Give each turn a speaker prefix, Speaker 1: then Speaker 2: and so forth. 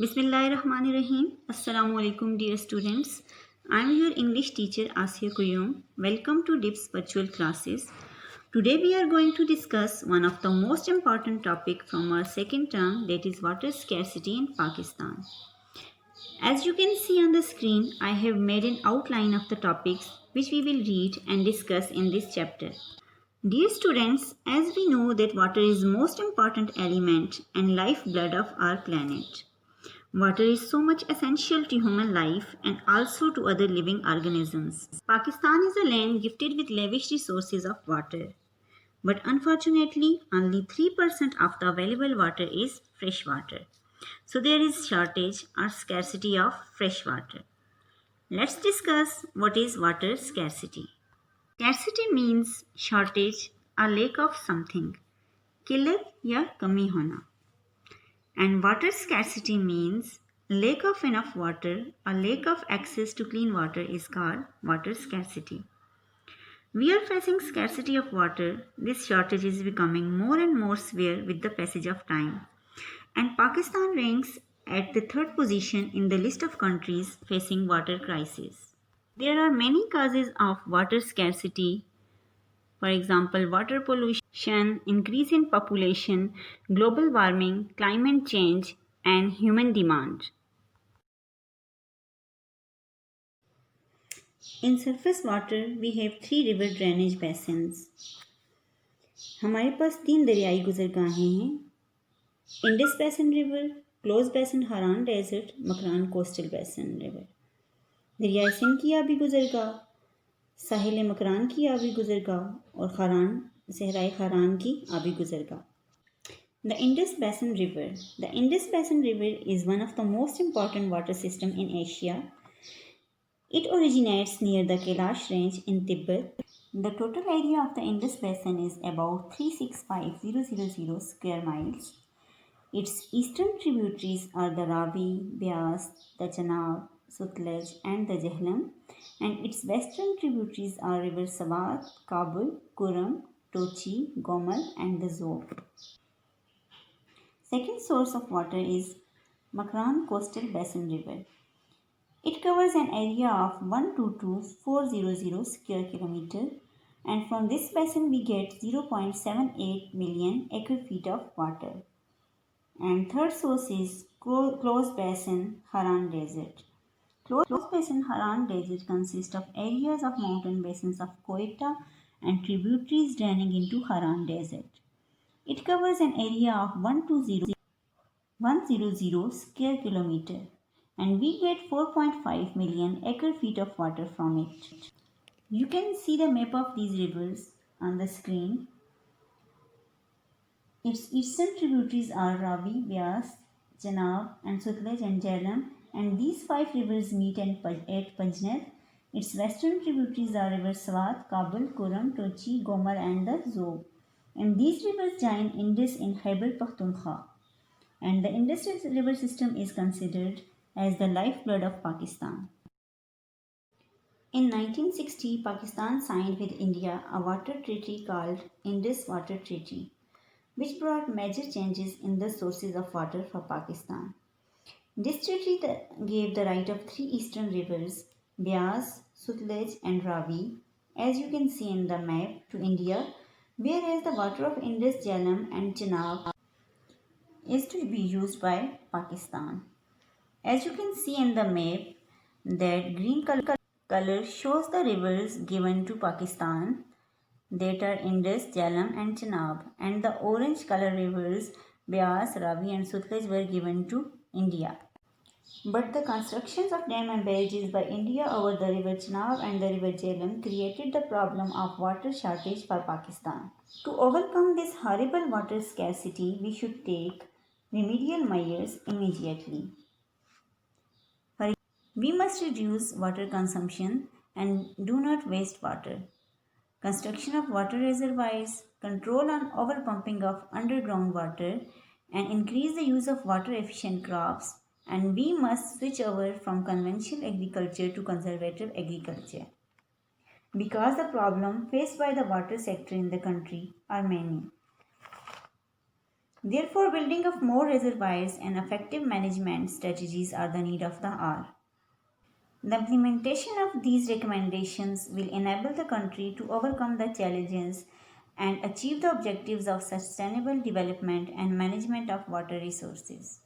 Speaker 1: Bismillahirrahmanirrahim. Assalamu alaikum, dear students. I am your English teacher Asya Kuyum. Welcome to DIPS virtual classes. Today we are going to discuss one of the most important topic from our second term, that is water scarcity in Pakistan. As you can see on the screen, I have made an outline of the topics which we will read and discuss in this chapter. Dear students, as we know that water is most important element and lifeblood of our planet. Water is so much essential to human life and also to other living organisms. Pakistan is a land gifted with lavish resources of water. But unfortunately, only 3% of the available water is fresh water. So there is shortage or scarcity of fresh water. Let's discuss what is water scarcity. Scarcity means shortage or lack of something. किल्लत या कमी होना. And water scarcity means lack of enough water or lack of access to clean water is called water scarcity. We are facing scarcity of water. This shortage is becoming more and more severe with the passage of time. And Pakistan ranks at the third position in the list of countries facing water crisis. There are many causes of water scarcity. For example, water pollution, increase in population, global warming, climate change, and human demand. In surface water, we have 3 river drainage basins. हमारे पास 3 दरियाई गुजरगाहें हैं. Indus basin river, close basin हरान desert, Makran coastal basin river. दरियाई सिंध की आबी गुजरगाह, साहिल मकरान की आबी गुजरगाह और खरान सहराई खरान की आबी गुजरगाह. The Indus Basin River. The Indus Basin River is one of the most important water system in Asia. It originates near the Kailash Range in Tibet. The total area of the Indus Basin is about 365,000 square miles. Its eastern tributaries are the Ravi, Beas, the Chenab, Sutlej and the Jhelum, and its western tributaries are rivers Swat, Kabul, Kurram, Tochi, Gomal and the Zob. Second source of water is Makran Coastal Basin River. It covers an area of 122,400 square kilometer, and from this basin we get 0.78 million acre feet of water. And third source is Closed Basin Haran Desert. Closed Basin Haran Desert consists of areas of mountain basins of Quetta and tributaries draining into Haran Desert. It covers an area of 100 square kilometer, and we get 4.5 million acre feet of water from it. You can see the map of these rivers on the screen. Its eastern tributaries are Ravi, Beas, Chenab and Sutlej and Jhelum, and these 5 rivers meet at Panjnad. Its western tributaries are rivers Swat, Kabul, Kurram, Tochi, Gomal and the Zob. And these rivers join Indus in Khyber Pakhtunkhwa. And the Indus River system is considered as the lifeblood of Pakistan. In 1960, Pakistan signed with India a water treaty called Indus Water Treaty, which brought major changes in the sources of water for Pakistan. This treaty gave the right of 3 eastern rivers, Beas, Sutlej and Ravi, as you can see in the map, to India, whereas the water of Indus, Jhelum and Chenab is to be used by Pakistan. As you can see in the map, that green color shows the rivers given to Pakistan, that are Indus, Jhelum and Chenab, and the orange color rivers Beas, Ravi and Sutlej were given to India. But the constructions of dam and barrages by India over the river Chenab and the river Jhelum created the problem of water shortage for Pakistan. To overcome this horrible water scarcity, we should take remedial measures immediately. We must reduce water consumption and do not waste water. Construction of water reservoirs, control on overpumping of underground water, and increase the use of water efficient crops, and we must switch over from conventional agriculture to conservative agriculture. Because the problem faced by the water sector in the country are many. Therefore, building of more reservoirs and effective management strategies are the need of the hour. The implementation of these recommendations will enable the country to overcome the challenges and achieve the objectives of sustainable development and management of water resources.